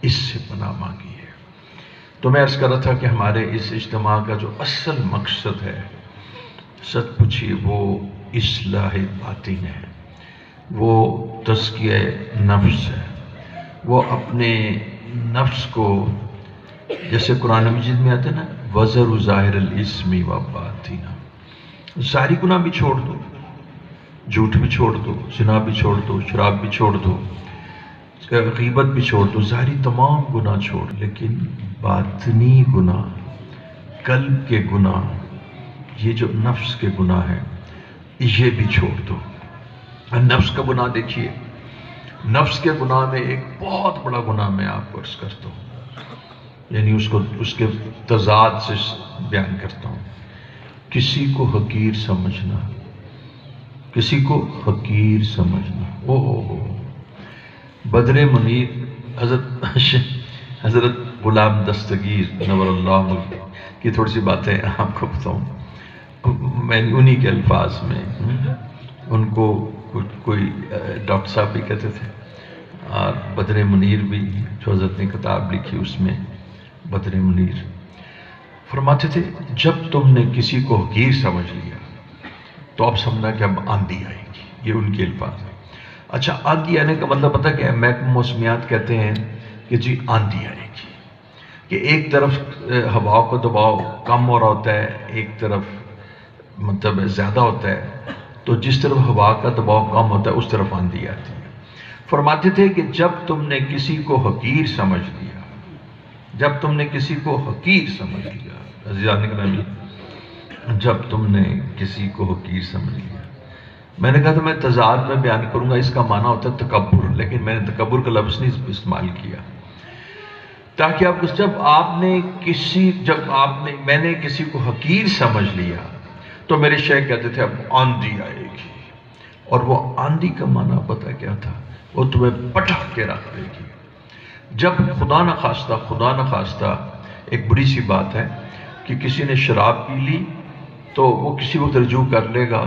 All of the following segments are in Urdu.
اس سے پناہ مانگی ہے۔ تو میں عرض کر رہا تھا کہ ہمارے اس اجتماع کا جو اصل مقصد ہے سچ پوچھیے وہ اصلاح باطن ہے، وہ تزکیہ نفس ہے، وہ اپنے نفس کو، جیسے قرآن مجید میں آتا ہے نا وَذَرُوا ظَاهِرَ الْإِثْمِ وَبَاطِنَهُ، ساری گناہ بھی چھوڑ دو، جھوٹ بھی چھوڑ دو، زنا بھی چھوڑ دو، شراب بھی چھوڑ دو، غیبت بھی چھوڑ دو، ظاہری تمام گناہ چھوڑ، لیکن باطنی گناہ، قلب کے گناہ، یہ جو نفس کے گناہ ہیں یہ بھی چھوڑ دو۔ نفس کا گناہ دیکھیے، نفس کے گناہ میں ایک بہت بڑا گناہ میں آپ کو عرض کرتا ہوں، یعنی اس کے تضاد سے بیان کرتا ہوں، کسی کو حقیر سمجھنا، کسی کو حقیر سمجھنا۔ بدر منیر حضرت غلام دستگیر نور اللہ کی تھوڑی سی باتیں آپ کو بتاؤں، میں انہی کے الفاظ میں، ان کو کوئی ڈاکٹر صاحب بھی کہتے تھے، اور بدر منیر بھی جو حضرت نے کتاب لکھی اس میں بدر منیر فرماتے تھے جب تم نے کسی کو حقیر سمجھ لیا تو اب سمجھنا کہ اب آندھی آئے گی، یہ ان کے الفاظ ہیں۔ اچھا آندھی آنے کا مطلب پتہ کیا ہے؟ محکمہ موسمیات کہتے ہیں کہ جی آندھی آئے گی، کہ ایک طرف ہوا کا دباؤ کم ہو رہا ہوتا ہے، ایک طرف مطلب زیادہ ہوتا ہے، تو جس طرف ہوا کا دباؤ کم ہوتا ہے اس طرف آندھی آتی ہے۔ فرماتے تھے کہ جب تم نے کسی کو حقیر سمجھ لیا، جب تم نے کسی کو حقیر سمجھ لیا، عزیزان گرامی، جب تم نے کسی کو حقیر سمجھ لیا، میں نے کہا تھا میں تضاد میں بیان کروں گا، اس کا معنی ہوتا ہے تکبر، لیکن میں نے تکبر کا لفظ نہیں استعمال کیا، تاکہ میں نے کسی کو حقیر سمجھ لیا تو میرے شیخ کہتے تھے اب آندھی آئے گی، اور وہ آندھی کا معنی پتہ کیا تھا؟ وہ تمہیں پٹک کے رکھ دے گی۔ جب خدا نخواستہ ایک بڑی سی بات ہے کہ کسی نے شراب پی لی تو وہ کسی وقت رجوع کر لے گا،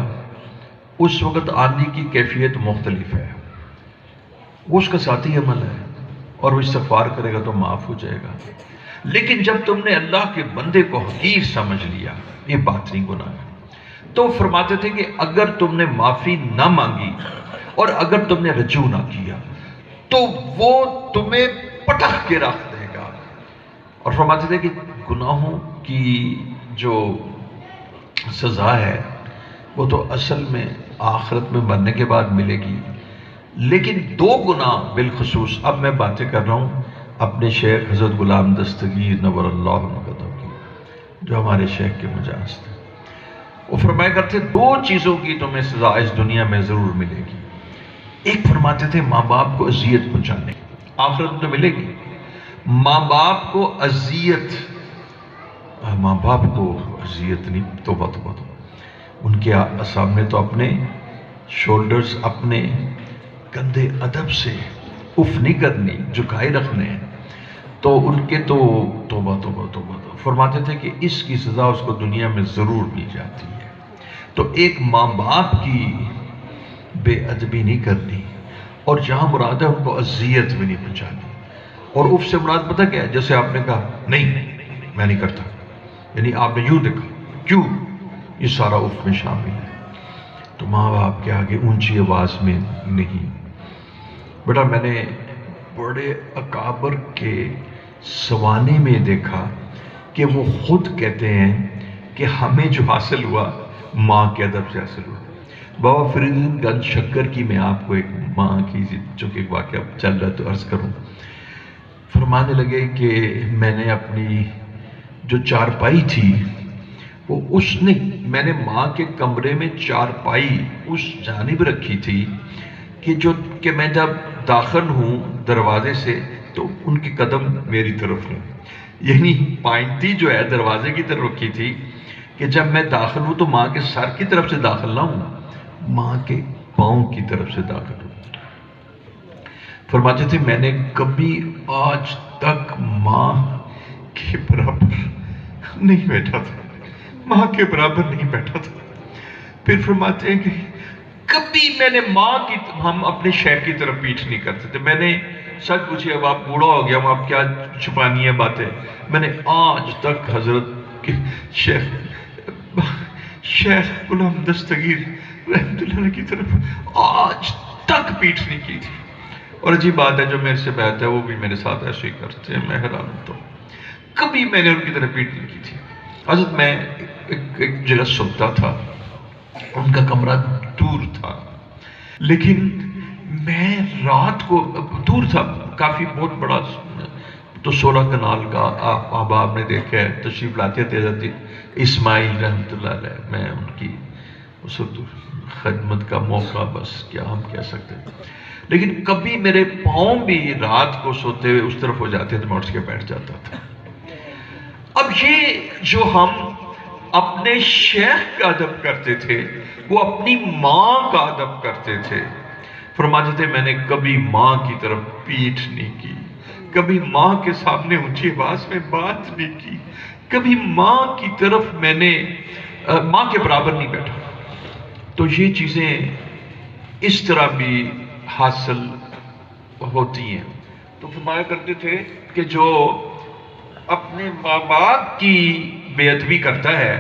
اس وقت آندھی کی کیفیت مختلف ہے، وہ اس کا ذاتی عمل ہے اور وہ استغفار کرے گا تو معاف ہو جائے گا۔ لیکن جب تم نے اللہ کے بندے کو حقیر سمجھ لیا، یہ باطنی گناہ ہے۔ تو فرماتے تھے کہ اگر تم نے معافی نہ مانگی اور اگر تم نے رجوع نہ کیا تو وہ تمہیں پٹک کے رکھ دے گا، اور فرماتے تھے کہ گناہوں کی جو سزا ہے وہ تو اصل میں آخرت میں مرنے کے بعد ملے گی، لیکن دو گناہ بالخصوص اب میں باتیں کر رہا ہوں اپنے شیخ حضرت غلام دستگیر نور اللہ مقدم کی، جو ہمارے شیخ کے مجاز تھے، وہ فرمایا کرتے دو چیزوں کی تمہیں سزا اس دنیا میں ضرور ملے گی۔ ایک فرماتے تھے ماں باپ کو اذیت پہنچانے، آخرت میں تو ملے گی، ماں باپ کو اذیت، ماں باپ کو اذیت نہیں، توبہ ان کے سامنے تو اپنے شولڈرز، اپنے کندھے ادب سے اف نہیں کرنی، جھکائے رکھنے ہیں، تو ان کے تو توبہ فرماتے تھے کہ اس کی سزا اس کو دنیا میں ضرور مل جاتی ہے۔ تو ایک ماں باپ کی بے ادبی نہیں کرنی، اور جہاں مراد ہے ان کو اذیت بھی نہیں پہنچانی، اور اف سے مراد پتہ کیا ہے؟ جیسے آپ نے کہا نہیں میں نہیں کرتا، یعنی آپ نے یوں دیکھا، کیوں؟ یہ سارا اف میں شامل ہے۔ تو ماں باپ کے آگے اونچی آواز میں نہیں۔ بیٹا میں نے بڑے اکابر کے سوانے میں دیکھا کہ وہ خود کہتے ہیں کہ ہمیں جو حاصل ہوا ماں کے ادب سے حاصل ہوا۔ بابا فرید الدین گنج شکر کی میں آپ کو ایک ماں کی چونکہ ایک واقعہ چل رہا ہے تو عرض کروں، فرمانے لگے کہ میں نے اپنی جو چارپائی تھی وہ میں نے ماں کے کمرے میں چارپائی اس جانب رکھی تھی کہ میں جب داخل ہوں دروازے سے تو ان کے قدم میری طرف ہوں، یعنی پائنٹی جو ہے دروازے کی طرف رکھی تھی کہ جب میں داخل ہوں تو ماں کے سر کی طرف سے داخل نہ ہوں، ماں کے پاؤں کی طرف سے داخل ہوں۔ فرماتے تھے میں نے کبھی آج تک ماں کے برابر نہیں بیٹھا تھا، ماں کے برابر نہیں بیٹھا تھا۔ پھر فرماتے ہیں کہ کبھی میں نے ہم اپنے شیخ کی طرف پیٹھ نہیں کرتے تھے، میں نے سچ پوچھیے اب آپ بوڑھا ہو گیا، اب کیا چھپانی ہے باتیں؟ میں نے آج تک حضرت کے شیخ غلام دستگیر رحمۃ اللہ علیہ کی طرف آج تک پیٹھ نہیں کی تھی. اور عجیب بات ہے، جو میرے سے بیعت ہے وہ بھی میرے ساتھ ایسے ہی کرتے ہیں، میں حیران ہوتا ہوں. کبھی میں نے ان کی طرف پیٹھ نہیں کی تھی. حضرت میں ایک جگہ سوتا تھا، ان کا کمرہ دور تھا، لیکن میں رات کو دور تھا کافی، بہت بڑا تو 16 کنال کا آپ نے دیکھا ہے، تشریف لاتے تھے حضرت اسماعیل رحمۃ اللہ علیہ. میں ان کی اس وقت خدمت کا موقع، بس کیا ہم کہہ سکتے ہیں. لیکن کبھی میرے پاؤں بھی رات کو سوتے ہوئے اس طرف ہو جاتے تو میں اٹھ کے بیٹھ جاتا تھا. اب یہ جو ہم اپنے شیخ کا ادب کرتے تھے، وہ اپنی ماں کا ادب کرتے تھے. فرماتے تھے میں نے کبھی ماں کی طرف پیٹھ نہیں کی، کبھی ماں کے سامنے اونچی آواز میں بات نہیں کی، کبھی ماں کی طرف میں نے ماں کے برابر نہیں بیٹھا. تو یہ چیزیں اس طرح بھی حاصل ہوتی ہیں. تو فرمایا کرتے تھے کہ جو اپنے ماں باپ کی بے ادبی کرتا ہے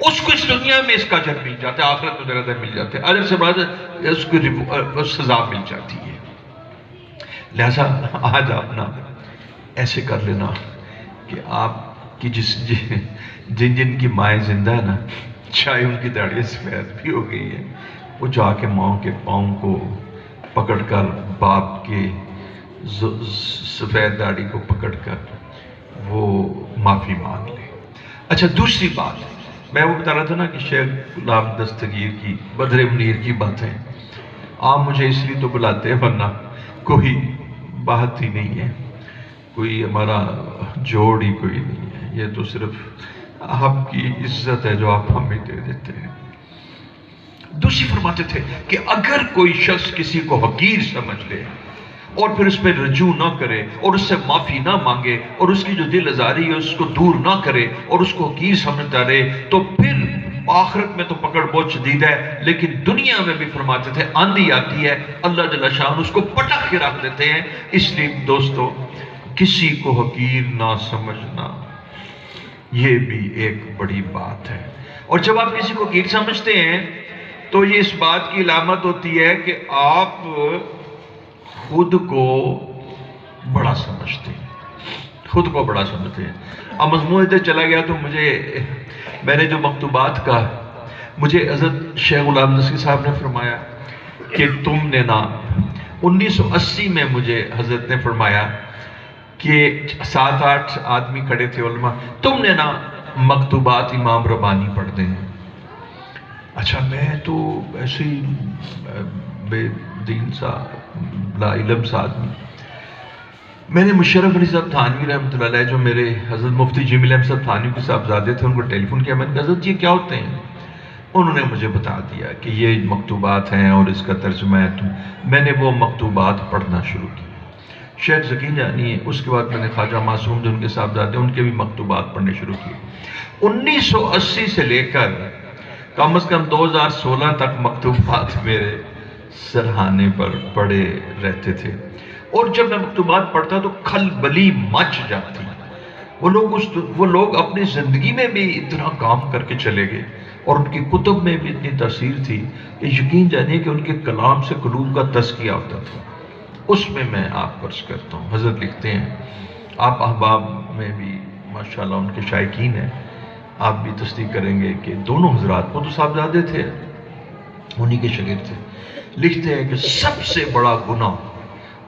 اس کو اس دنیا میں اس کا اجر مل جاتا ہے، آخرت میں درجہ مل جاتا ہے، اجر سے بعد اس کو سزا مل جاتی ہے. لہذا آج آپ نا ایسے کر لینا کہ آپ کی جن جن کی مائیں زندہ ہے نا، چاہے ان کی داڑھی سفید بھی ہو گئی ہے، وہ جا کے ماں کے پاؤں کو پکڑ کر، باپ کے سفید داڑھی کو پکڑ کر وہ معافی مانگ لے. اچھا دوسری بات میں وہ بتا رہا تھا نا کہ شیخ غلام دستگیر کی، بدر منیر کی باتیں آپ مجھے اس لیے تو بلاتے ہیں، ورنہ کوئی بات ہی نہیں ہے، کوئی ہمارا جوڑ ہی کوئی نہیں ہے. یہ تو صرف آپ کی عزت ہے جو آپ ہمیں دے دیتے ہیں. دوسری فرماتے تھے کہ اگر کوئی شخص کسی کو حقیر سمجھ لے اور پھر اس پہ رجوع نہ کرے اور اس سے معافی نہ مانگے اور اس کی جو دل آزاری ہے اس کو دور نہ کرے اور اس کو حقیر سمجھتا رہے، تو پھر آخرت میں تو پکڑ بہت شدید ہے، لیکن دنیا میں بھی فرماتے تھے آندھی آتی ہے، اللہ جل شان اس کو پٹک کے رکھ دیتے ہیں. اس لیے دوستو کسی کو حقیر نہ سمجھنا یہ بھی ایک بڑی بات ہے. اور جب آپ کسی کو حقیر سمجھتے ہیں تو یہ اس بات کی علامت ہوتی ہے کہ آپ خود کو بڑا سمجھتے ہیں، خود کو بڑا سمجھتے ہیں. اب مضمون سے چلا گیا تو میں نے جو مکتوبات کا، مجھے حضرت شیخ غلام دستگیر صاحب نے فرمایا کہ تم نے نا 1980 میں مجھے حضرت نے فرمایا کہ 7-8 آدمی کھڑے تھے علماء، تم نے نا مکتوبات امام ربانی پڑھ دیں. اچھا میں تو ایسے ہی بے دین سا لا علم سا آدمی، میں نے مشرف علی صاحب تھانوی رحمۃ اللہ علیہ جو میرے حضرت مفتی جمیل احمد صاحب تھانوی کے صاحبزادے تھے، ان کو ٹیلی فون کیا. میں نے کہا حضرت یہ کیا ہوتے ہیں؟ انہوں نے مجھے بتا دیا کہ یہ مکتوبات ہیں اور اس کا ترجمہ ہے. میں نے وہ مکتوبات پڑھنا شروع کی. شیخ ذکی جانی ہے، اس کے بعد میں نے خواجہ معصوم جو ان کے صاحبزادے ان کے بھی مکتوبات پڑھنے شروع کیے. 1980 سے لے کر کم از کم 2016 تک مکتوبات میرے سرہانے پر پڑے رہتے تھے. اور جب میں مکتوبات پڑھتا تو کھلبلی مچ جاتی. وہ لوگ اپنی زندگی میں بھی اتنا کام کر کے چلے گئے اور ان کی کتب میں بھی اتنی تاثیر تھی کہ یقین جانیے کہ ان کے کلام سے قلوب کا تزکیہ ہوتا تھا. اس میں آپ عرض کرتا ہوں، حضرت لکھتے ہیں، آپ احباب میں بھی ماشاءاللہ ان کے شائقین ہیں، آپ بھی تصدیق کریں گے کہ دونوں حضرات وہ تو صاحبزادے تھے، انہی کے شاگرد تھے. لکھتے ہیں کہ سب سے بڑا گناہ،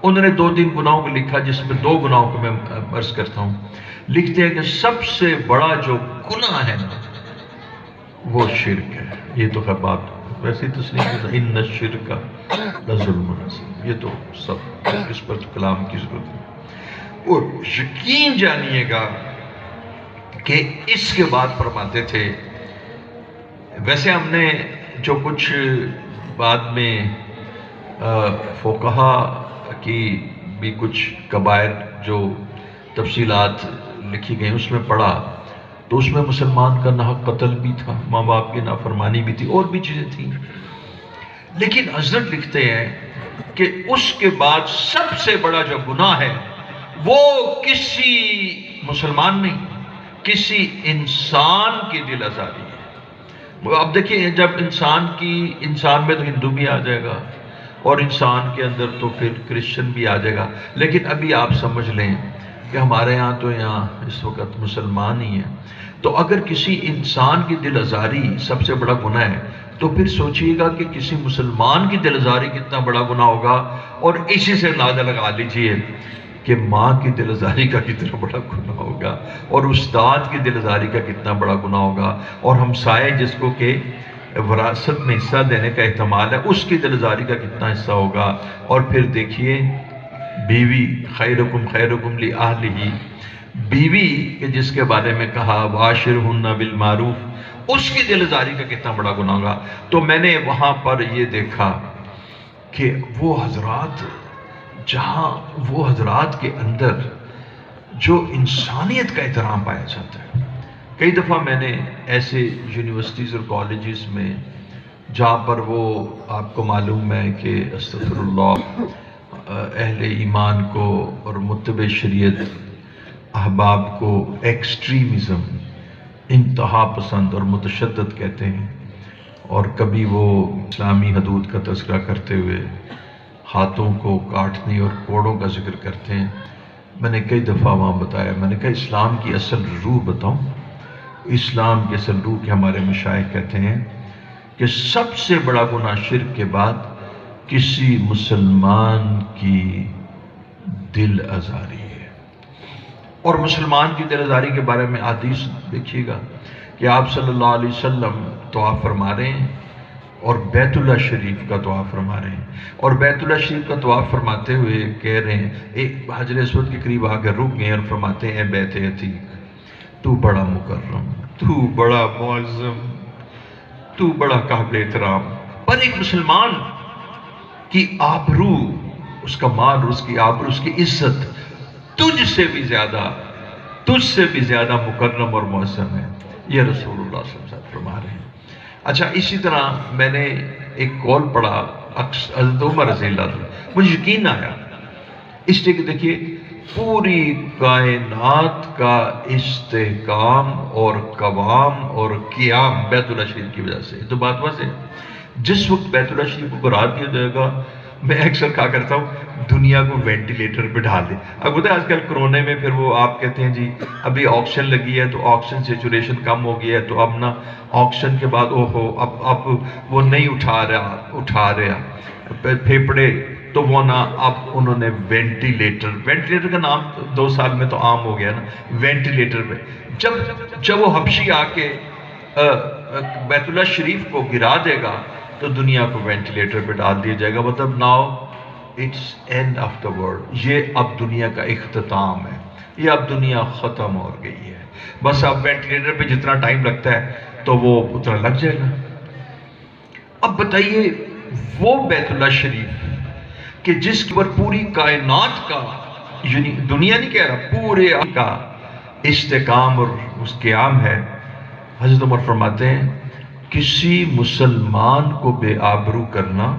انہوں نے 2-3 گناہوں کو لکھا جس میں 2 گناہوں کو میں عرض کرتا ہوں. لکھتے ہیں کہ سب سے بڑا جو گناہ ہے نا وہ شرک ہے. یہ تو خیر بات ویسے تصنیف ہے، ان الشرک لظلم عظیم، یہ تو سب اس پر کلام کی ضرورت ہے. اور یقین جانیے گا کہ اس کے بعد فرماتے تھے، ویسے ہم نے جو کچھ بعد میں فقہا کی بھی کچھ کبائر جو تفصیلات لکھی گئی اس میں پڑھا تو اس میں مسلمان کا ناحق قتل بھی تھا، ماں باپ کی نافرمانی بھی تھی، اور بھی چیزیں تھیں. لیکن حضرت لکھتے ہیں کہ اس کے بعد سب سے بڑا جو گناہ ہے وہ کسی مسلمان نہیں، کسی انسان کی دل آزاری ہے۔ اب دیکھیں، جب انسان میں تو ہندو بھی آ جائے گا اور انسان کے اندر تو پھر کرسچن بھی آ جائے گا، لیکن ابھی آپ سمجھ لیں کہ ہمارے ہاں تو یہاں اس وقت مسلمان ہی ہیں، تو اگر کسی انسان کی دل آزاری سب سے بڑا گناہ ہے تو پھر سوچئے گا کہ کسی مسلمان کی دل آزاری کتنا بڑا گناہ ہوگا، اور اسی سے اندازہ لگا لیجئے کہ ماں کی دل آزاری کا کتنا بڑا گناہ ہوگا، اور استاد کی دل آزاری کا کتنا بڑا گناہ ہوگا، اور ہمسائے جس کو کہ وراثت میں حصہ دینے کا احتمال ہے اس کی دل آزاری کا کتنا حصہ ہوگا، اور پھر دیکھیے بیوی خیرکم خیرکم لأہلہ، بیوی کہ جس کے بارے میں کہا واشرہن بالمعروف، اس کی دل آزاری کا کتنا بڑا گناہ ہوگا۔ تو میں نے وہاں پر یہ دیکھا کہ وہ حضرات کے اندر جو انسانیت کا احترام پایا جاتا ہے۔ کئی دفعہ میں نے ایسے یونیورسٹیز اور کالجز میں جہاں پر وہ آپ کو معلوم ہے کہ استغفر اللہ اہل ایمان کو اور متبع شریعت احباب کو ایکسٹریمزم، انتہا پسند اور متشدد کہتے ہیں، اور کبھی وہ اسلامی حدود کا تذکرہ کرتے ہوئے ہاتھوں کو کاٹنے اور کوڑوں کا ذکر کرتے ہیں۔ میں نے کئی دفعہ وہاں بتایا، میں نے کہا اسلام کی اصل روح بتاؤں؟ اسلام کی اصل روح کے ہمارے مشائخ کہتے ہیں کہ سب سے بڑا گناہ شرک کے بعد کسی مسلمان کی دل آزاری ہے۔ اور مسلمان کی دل آزاری کے بارے میں حدیث دیکھیے گا کہ آپ صلی اللہ علیہ وسلم طواف فرما رہے ہیں اور بیت اللہ شریف کا طواف فرما رہے ہیں، اور بیت اللہ شریف کا طواف فرماتے ہوئے کہہ رہے ہیں، ایک حجر اسود کے قریب آ کر رک گئے اور فرماتے ہیں، اے بیت عتیق، تو بڑا مکرم، تو بڑا معظم، تو بڑا قابل احترام، پر ایک مسلمان کی آبرو، اس کا مال، اس کی آبرو، اس کی عزت تجھ سے بھی زیادہ مکرم اور معظم ہے، یہ رسول اللہ صلی اللہ علیہ وسلم فرما رہے ہیں۔ اچھا، اسی طرح میں نے ایک قول پڑھا حضرت عمر رضی اللہ عنہ، مجھے یقین آیا اس لیے کہ دیکھیے پوری کائنات کا استحکام اور قوام اور قیام بیت اللہ شریف کی وجہ سے، تو بات واضح ہے۔ جس وقت بیت اللہ شریف کو قرار دیا جائے گا، میں اکثر کہا کرتا ہوں دنیا کو وینٹیلیٹر پہ ڈال دیں۔ اب بتا آج کل کرونے میں پھر وہ آپ کہتے ہیں جی ابھی آکشن لگی ہے تو آکشن سیچوریشن کم ہو گیا ہے، تو اب نا آکشن کے بعد اب وہ نہیں اٹھا رہا پھیپڑے، تو وہ نا اب انہوں نے وینٹیلیٹر کا نام 2 سال میں تو عام ہو گیا نا، وینٹیلیٹر پہ جب وہ حبشی آ کے بیت اللہ شریف کو گرا دے گا تو دنیا کو وینٹیلیٹر پہ ڈال دیا جائے گا، مطلب now it's end of the world, یہ اب دنیا کا اختتام ہے، یہ اب دنیا ختم ہو گئی ہے، بس اب وینٹیلیٹر پہ جتنا ٹائم لگتا ہے تو وہ اتنا لگ جائے گا۔ اب بتائیے وہ بیت اللہ شریف کہ جس پر پوری کائنات کا، یعنی دنیا نہیں کہہ رہا، پورے کا استحکام اور اس قیام ہے، حضرت عمر فرماتے ہیں کسی مسلمان کو بے آبرو کرنا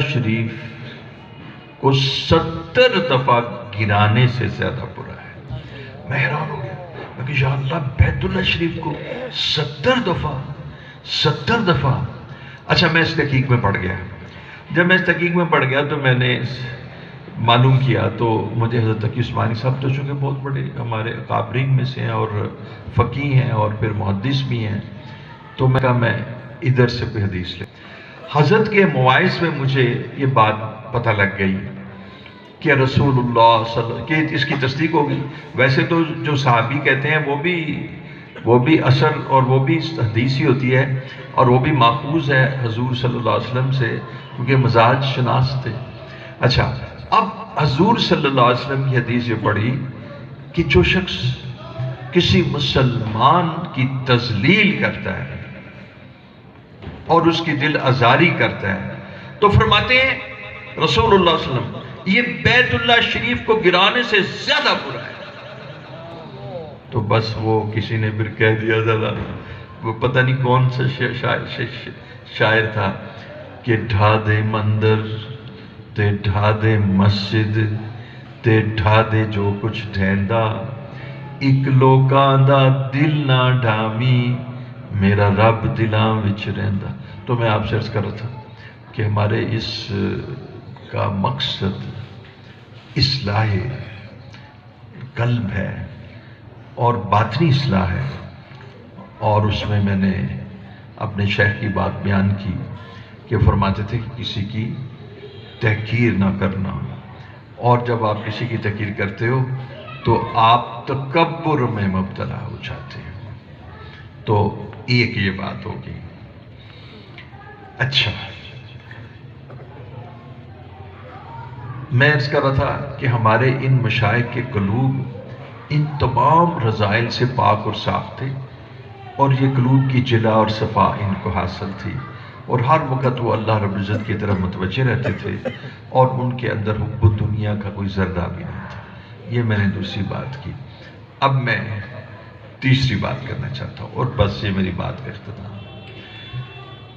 شریف کو 70 دفعہ گرانے سے زیادہ برا ہے۔ میں حیران ہو گیا، میں کہ یا اللہ بیت اللہ شریف کو 70 دفعہ۔ اچھا، میں اس تحقیق میں پڑھ گیا، جب میں اس تحقیق میں پڑھ گیا تو میں نے معلوم کیا، تو مجھے حضرت تقی عثمانی صاحب تو چونکہ بہت بڑے ہمارے اکابرین میں سے ہیں اور فقیہ ہیں اور پھر محدث بھی ہیں، تو میں کہا میں ادھر سے کوئی حدیث لے۔ حضرت کے مواعظ میں مجھے یہ بات پتہ لگ گئی کہ رسول اللہ صلی اللہ علیہ وسلم کہ اس کی تصدیق ہوگی۔ ویسے تو جو صحابی کہتے ہیں وہ بھی اصل اور وہ بھی حدیث ہی ہوتی ہے اور وہ بھی ماخوذ ہے حضور صلی اللہ علیہ وسلم سے، کیونکہ مزاج شناس تھے۔ اچھا، اب حضور صلی اللہ علیہ وسلم کی حدیث یہ پڑھی کہ جو شخص کسی مسلمان کی تذلیل کرتا ہے اور اس کی دل آزاری کرتا ہے تو فرماتے ہیں رسول اللہ صلی اللہ علیہ وسلم یہ بیت اللہ شریف کو گرانے سے زیادہ برا ہے۔ تو بس وہ کسی نے پھر کہہ دیا زیادہ، وہ پتہ نہیں کون سا شاعر تھا کہ ڈھا دے مندر تے ڈھا دے مسجد تے ڈھا دے جو کچھ ڈھیندا، ایک لوکاں دا دل نہ ڈھامی، میرا رب دلاں وچ رہندا۔ تو میں آپ سے عرض کر رہا تھا کہ ہمارے اس کا مقصد اصلاح قلب ہے اور باطنی اصلاح ہے، اور اس میں نے اپنے شیخ کی بات بیان کی کہ فرماتے تھے کہ کسی کی تحقیر نہ کرنا، اور جب آپ کسی کی تحقیر کرتے ہو تو آپ تکبر میں مبتلا ہو جاتے ہیں۔ تو ایک یہ بات ہوگی۔ اچھا، میں عرض کر رہا تھا کہ ہمارے ان مشائخ کے قلوب ان تمام رذائل سے پاک اور صاف تھے، اور یہ قلوب کی جلا اور صفا ان کو حاصل تھی، اور ہر وقت وہ اللہ رب العزت کی طرف متوجہ رہتے تھے، اور ان کے اندر حب دنیا کا کوئی ذرہ بھی نہیں تھا۔ یہ میں نے دوسری بات کی۔ اب میں تیسری بات کرنا چاہتا ہوں، اور بس یہ میری بات کا اختتام،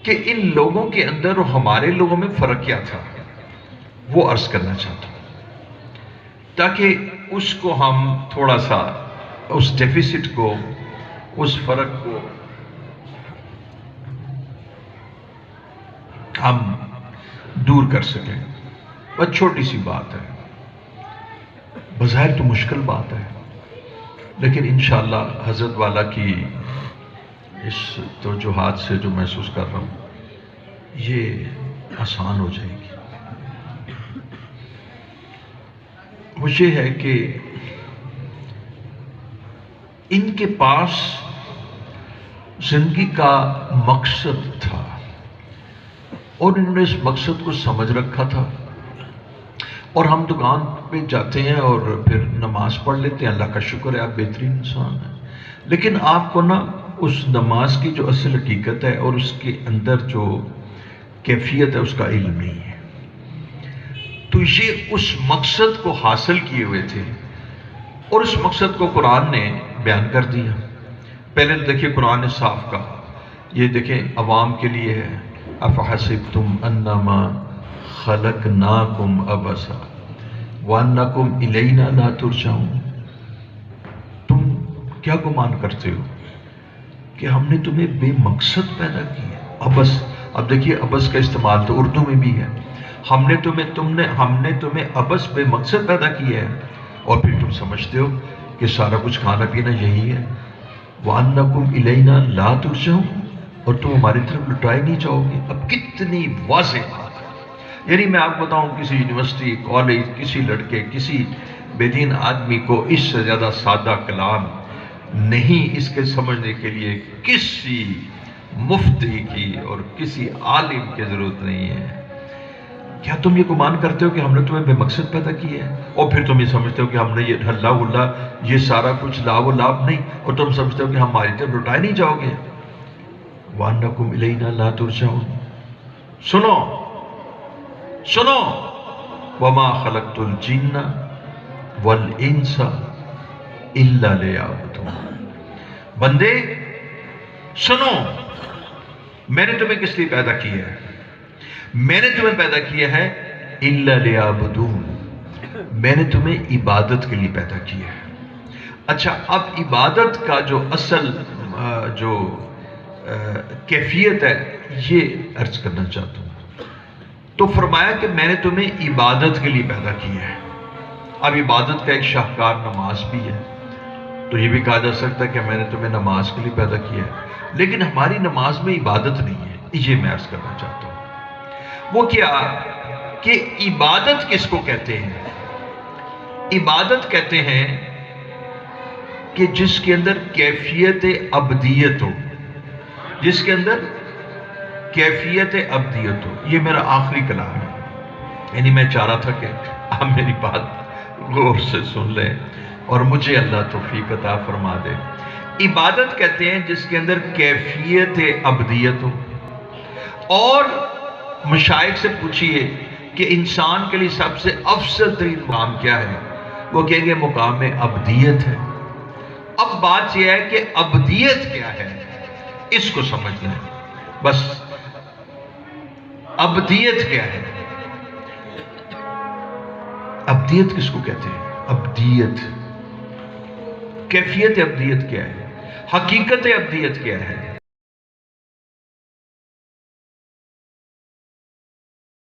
کہ ان لوگوں کے اندر اور ہمارے لوگوں میں فرق کیا تھا، وہ عرض کرنا چاہتا ہوں، تاکہ اس کو ہم تھوڑا سا اس ڈیفیسٹ کو، اس فرق کو ہم دور کر سکیں۔ بس چھوٹی سی بات ہے، بظاہر تو مشکل بات ہے، لیکن انشاءاللہ حضرت والا کی اس توجہات سے جو محسوس کر رہا ہوں، یہ آسان ہو جائے گی۔ وہ یہ ہے کہ ان کے پاس زندگی کا مقصد تھا، اور انہوں نے اس مقصد کو سمجھ رکھا تھا۔ اور ہم دکان پہ جاتے ہیں اور پھر نماز پڑھ لیتے ہیں، اللہ کا شکر ہے آپ بہترین انسان ہیں، لیکن آپ کو نا اس نماز کی جو اصل حقیقت ہے اور اس کے اندر جو کیفیت ہے اس کا علم نہیں ہے۔ تو یہ اس مقصد کو حاصل کیے ہوئے تھے، اور اس مقصد کو قرآن نے بیان کر دیا۔ پہلے دیکھیں قرآن نے صاف کہا، یہ دیکھیں عوام کے لیے ہے، افحسبتم انما خلقناکم عبثا وانکم الینا لا ترجعون، تم کیا گمان کرتے ہو کہ ہم نے تمہیں بے مقصد پیدا کیا؟ عبث، اب دیکھیے عبث کا استعمال تو اردو میں بھی ہے، ہم نے تمہیں عبث بے مقصد پیدا کیا ہے، اور پھر تم سمجھتے ہو کہ سارا کچھ کھانا پینا یہی ہے۔ وَأَنَّكُمْ إِلَيْنَا لَا تُرْجَعُونَ، اور تم ہماری طرف لٹائے نہیں جاؤ گے۔ اب کتنی واضح بات ہے، یعنی میں آپ کو بتاؤں کسی یونیورسٹی، کالج، کسی لڑکے، کسی بے دین آدمی کو اس سے زیادہ سادہ کلام نہیں اس کے سمجھنے کے لیے کسی مفتی کی اور کسی عالم کی ضرورت نہیں ہے۔ کیا تم یہ گمان کرتے ہو کہ ہم نے تمہیں بے مقصد پیدا کیا ہے، اور پھر تم یہ سمجھتے ہو کہ ہم نے یہ ہلا ہلا یہ سارا کچھ لا و لاب نہیں، اور تم سمجھتے ہو کہ ہماری طرف لٹائے نہیں جاؤ گے؟ وَأَنَّكُمْ إِلَيْنَا لَا تُرْجَعُونَ، سنو وَمَا خَلَقْتُ الْجِنَّ وَالْإِنسَ إِلَّا لِيَعْبُدُونِ، بندے سنو، میں نے تمہیں کس لیے پیدا کیا ہے؟ میں نے تمہیں پیدا کیا ہے إِلَّا لِيَعْبُدُونَ، میں نے تمہیں عبادت کے لیے پیدا کیا ہے۔ اچھا، اب عبادت کا جو اصل جو کیفیت ہے یہ عرض کرنا چاہتا ہوں۔ تو فرمایا کہ میں نے تمہیں عبادت کے لیے پیدا کیا ہے۔ اب عبادت کا ایک شاہکار نماز بھی ہے، تو یہ بھی کہا جا سکتا ہے کہ میں نے تمہیں نماز کے لیے پیدا کیا ہے، لیکن ہماری نماز میں عبادت نہیں ہے، یہ میں عرض کرنا چاہتا ہوں۔ وہ کیا کہ عبادت کس کو کہتے ہیں؟ عبادت کہتے ہیں کہ جس کے اندر کیفیت ابدیت ہو، جس کے اندر کیفیت ابدیت ہو۔ یہ میرا آخری کلام ہے، یعنی میں چاہ رہا تھا کہ آپ میری بات غور سے سن لیں اور مجھے اللہ توفیق عطا فرما دے۔ عبادت کہتے ہیں جس کے اندر کیفیت ابدیت ہو، اور مشائخ سے پوچھئے کہ انسان کے لیے سب سے افضل ترین مقام کیا ہے، وہ کہیں گے مقام ابدیت ہے۔ اب بات یہ ہے کہ ابدیت کیا ہے، اس کو سمجھنا ہے۔ بس ابدیت کیا ہے؟ ابدیت کس کو کہتے ہیں؟ ابدیت، کیفیت ابدیت کیا ہے؟ حقیقت ابدیت کیا ہے؟